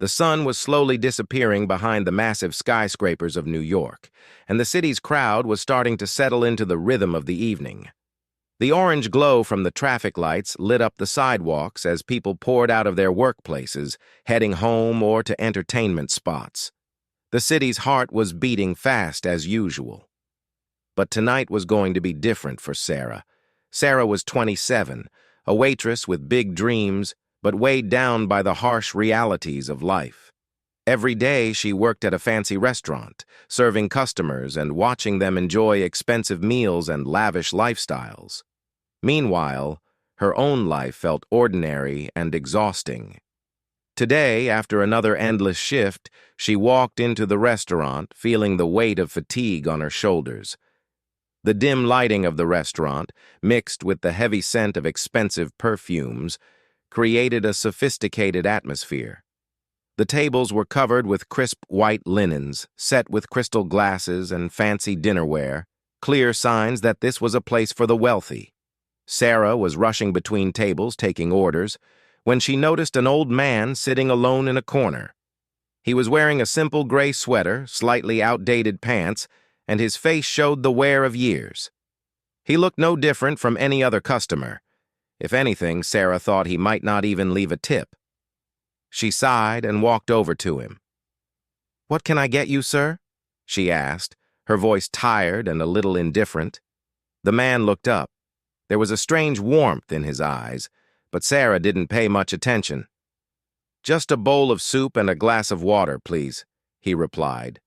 The sun was slowly disappearing behind the massive skyscrapers of New York, and the city's crowd was starting to settle into the rhythm of the evening. The orange glow from the traffic lights lit up the sidewalks as people poured out of their workplaces, heading home or to entertainment spots. The city's heart was beating fast as usual. But tonight was going to be different for Sarah. Sarah was 27, a waitress with big dreams, but weighed down by the harsh realities of life. Every day she worked at a fancy restaurant, serving customers and watching them enjoy expensive meals and lavish lifestyles. Meanwhile, her own life felt ordinary and exhausting. Today, after another endless shift, she walked into the restaurant, feeling the weight of fatigue on her shoulders. The dim lighting of the restaurant, mixed with the heavy scent of expensive perfumes, created a sophisticated atmosphere. The tables were covered with crisp white linens, set with crystal glasses and fancy dinnerware, clear signs that this was a place for the wealthy. Sarah was rushing between tables, taking orders, when she noticed an old man sitting alone in a corner. He was wearing a simple gray sweater, slightly outdated pants, and his face showed the wear of years. He looked no different from any other customer. If anything, Sarah thought he might not even leave a tip. She sighed and walked over to him. "What can I get you, sir?" she asked, her voice tired and a little indifferent. The man looked up. There was a strange warmth in his eyes, but Sarah didn't pay much attention. "Just a bowl of soup and a glass of water, please," he replied.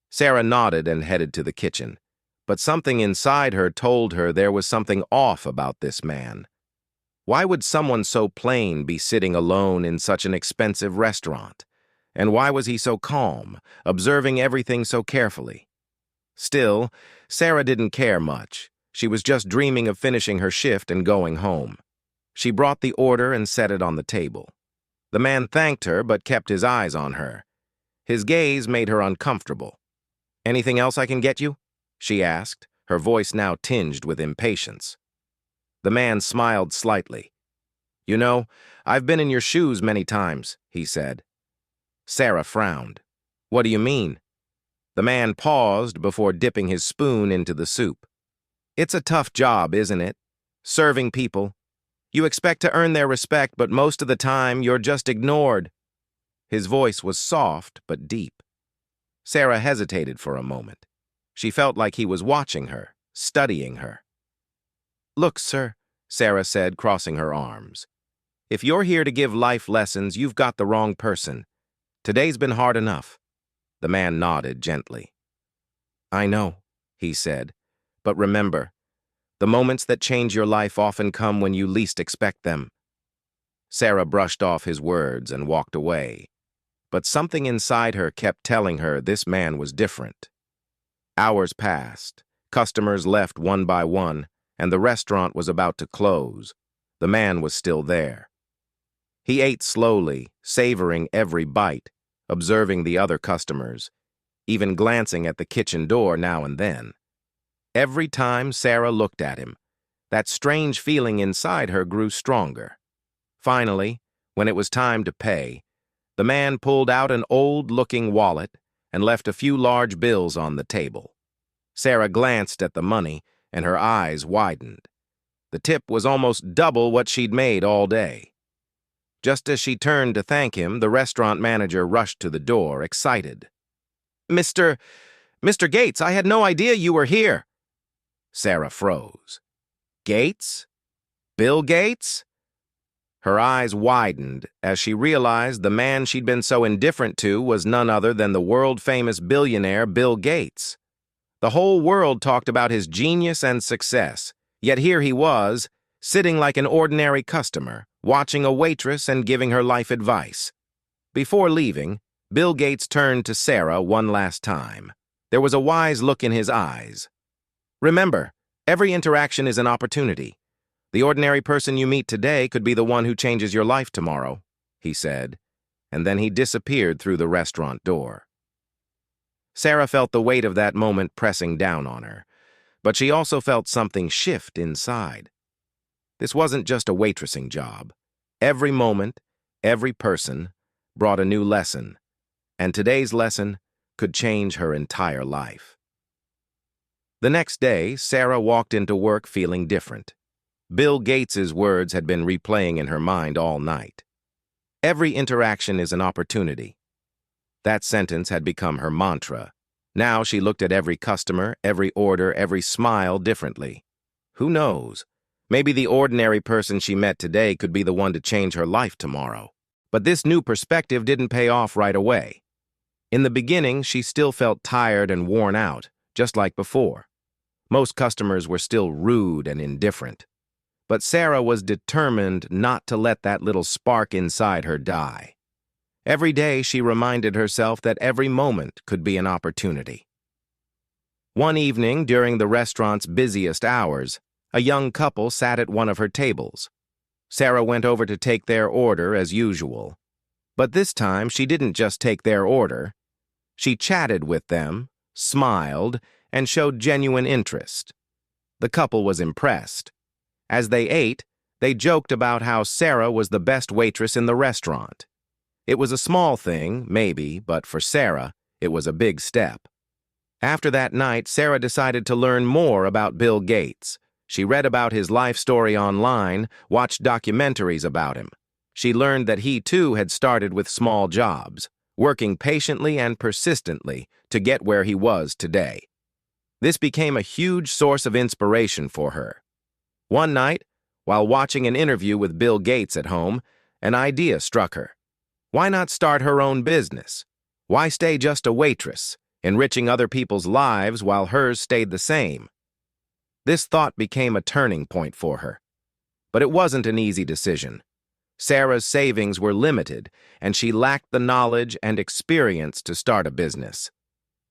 Sarah nodded and headed to the kitchen, but something inside her told her there was something off about this man. Why would someone so plain be sitting alone in such an expensive restaurant? And why was he so calm, observing everything so carefully? Still, Sarah didn't care much. She was just dreaming of finishing her shift and going home. She brought the order and set it on the table. The man thanked her but kept his eyes on her. His gaze made her uncomfortable. "Anything else I can get you?" she asked, her voice now tinged with impatience. The man smiled slightly. "You know, I've been in your shoes many times," he said. Sarah frowned. "What do you mean?" The man paused before dipping his spoon into the soup. "It's a tough job, isn't it? Serving people. You expect to earn their respect, but most of the time you're just ignored." His voice was soft but deep. Sarah hesitated for a moment. She felt like he was watching her, studying her. "Look, sir," Sarah said, crossing her arms. "If you're here to give life lessons, you've got the wrong person. Today's been hard enough." The man nodded gently. "I know," he said, "but remember, the moments that change your life often come when you least expect them." Sarah brushed off his words and walked away, but something inside her kept telling her this man was different. Hours passed, customers left one by one, and the restaurant was about to close. The man was still there. He ate slowly, savoring every bite, observing the other customers, even glancing at the kitchen door now and then. Every time Sarah looked at him, that strange feeling inside her grew stronger. Finally, when it was time to pay, the man pulled out an old-looking wallet and left a few large bills on the table. Sarah glanced at the money, and her eyes widened. The tip was almost double what she'd made all day. Just as she turned to thank him, the restaurant manager rushed to the door, excited. Mr. Gates, I had no idea you were here." Sarah froze. "Gates? Bill Gates?" Her eyes widened as she realized the man she'd been so indifferent to was none other than the world-famous billionaire Bill Gates. The whole world talked about his genius and success, yet here he was, sitting like an ordinary customer, watching a waitress and giving her life advice. Before leaving, Bill Gates turned to Sarah one last time. There was a wise look in his eyes. "Remember, every interaction is an opportunity. The ordinary person you meet today could be the one who changes your life tomorrow," he said, and then he disappeared through the restaurant door. Sarah felt the weight of that moment pressing down on her, but she also felt something shift inside. This wasn't just a waitressing job. Every moment, every person, brought a new lesson, and today's lesson could change her entire life. The next day, Sarah walked into work feeling different. Bill Gates's words had been replaying in her mind all night. Every interaction is an opportunity. That sentence had become her mantra. Now she looked at every customer, every order, every smile differently. Who knows? Maybe the ordinary person she met today could be the one to change her life tomorrow. But this new perspective didn't pay off right away. In the beginning, she still felt tired and worn out, just like before. Most customers were still rude and indifferent. But Sarah was determined not to let that little spark inside her die. Every day she reminded herself that every moment could be an opportunity. One evening, during the restaurant's busiest hours, a young couple sat at one of her tables. Sarah went over to take their order as usual. But this time, she didn't just take their order. She chatted with them, smiled, and showed genuine interest. The couple was impressed. As they ate, they joked about how Sarah was the best waitress in the restaurant. It was a small thing, maybe, but for Sarah, it was a big step. After that night, Sarah decided to learn more about Bill Gates. She read about his life story online, watched documentaries about him. She learned that he, too, had started with small jobs, working patiently and persistently to get where he was today. This became a huge source of inspiration for her. One night, while watching an interview with Bill Gates at home, an idea struck her. Why not start her own business? Why stay just a waitress, enriching other people's lives while hers stayed the same? This thought became a turning point for her. But it wasn't an easy decision. Sarah's savings were limited, and she lacked the knowledge and experience to start a business.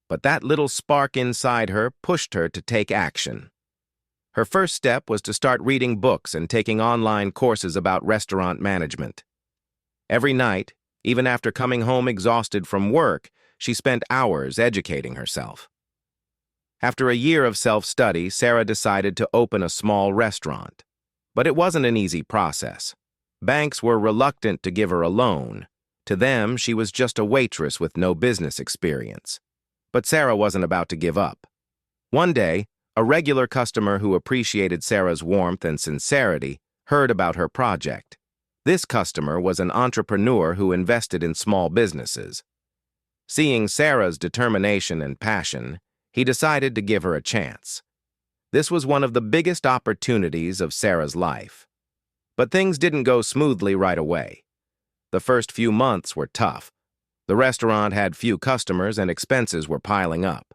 But that little spark inside her pushed her to take action. Her first step was to start reading books and taking online courses about restaurant management. Every night, even after coming home exhausted from work, she spent hours educating herself. After a year of self-study, Sarah decided to open a small restaurant. But it wasn't an easy process. Banks were reluctant to give her a loan. To them, she was just a waitress with no business experience. But Sarah wasn't about to give up. One day, a regular customer who appreciated Sarah's warmth and sincerity heard about her project. This customer was an entrepreneur who invested in small businesses. Seeing Sarah's determination and passion, he decided to give her a chance. This was one of the biggest opportunities of Sarah's life. But things didn't go smoothly right away. The first few months were tough. The restaurant had few customers and expenses were piling up.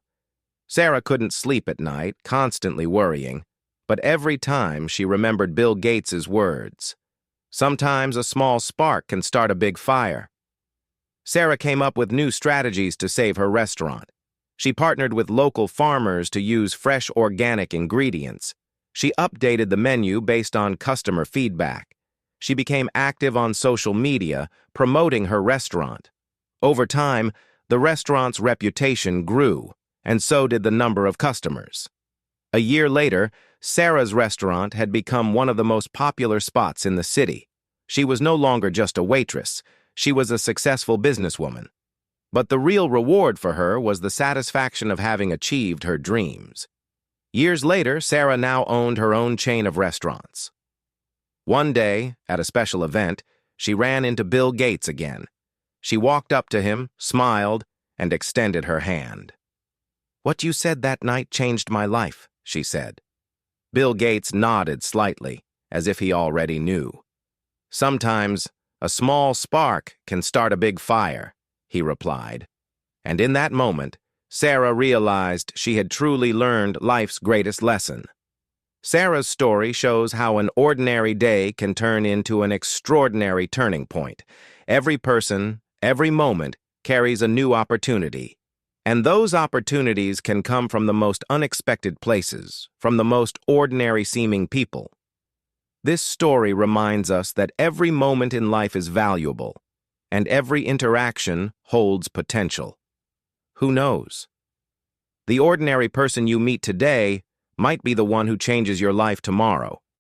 Sarah couldn't sleep at night, constantly worrying, but every time she remembered Bill Gates's words. Sometimes a small spark can start a big fire. Sarah came up with new strategies to save her restaurant. She partnered with local farmers to use fresh organic ingredients. She updated the menu based on customer feedback. She became active on social media, promoting her restaurant. Over time, the restaurant's reputation grew, and so did the number of customers. A year later, Sarah's restaurant had become one of the most popular spots in the city. She was no longer just a waitress. She was a successful businesswoman. But the real reward for her was the satisfaction of having achieved her dreams. Years later, Sarah now owned her own chain of restaurants. One day, at a special event, she ran into Bill Gates again. She walked up to him, smiled, and extended her hand. "What you said that night changed my life," she said. Bill Gates nodded slightly, as if he already knew. "Sometimes, a small spark can start a big fire," he replied. And in that moment, Sarah realized she had truly learned life's greatest lesson. Sarah's story shows how an ordinary day can turn into an extraordinary turning point. Every person, every moment, carries a new opportunity. And those opportunities can come from the most unexpected places, from the most ordinary-seeming people. This story reminds us that every moment in life is valuable, and every interaction holds potential. Who knows? The ordinary person you meet today might be the one who changes your life tomorrow.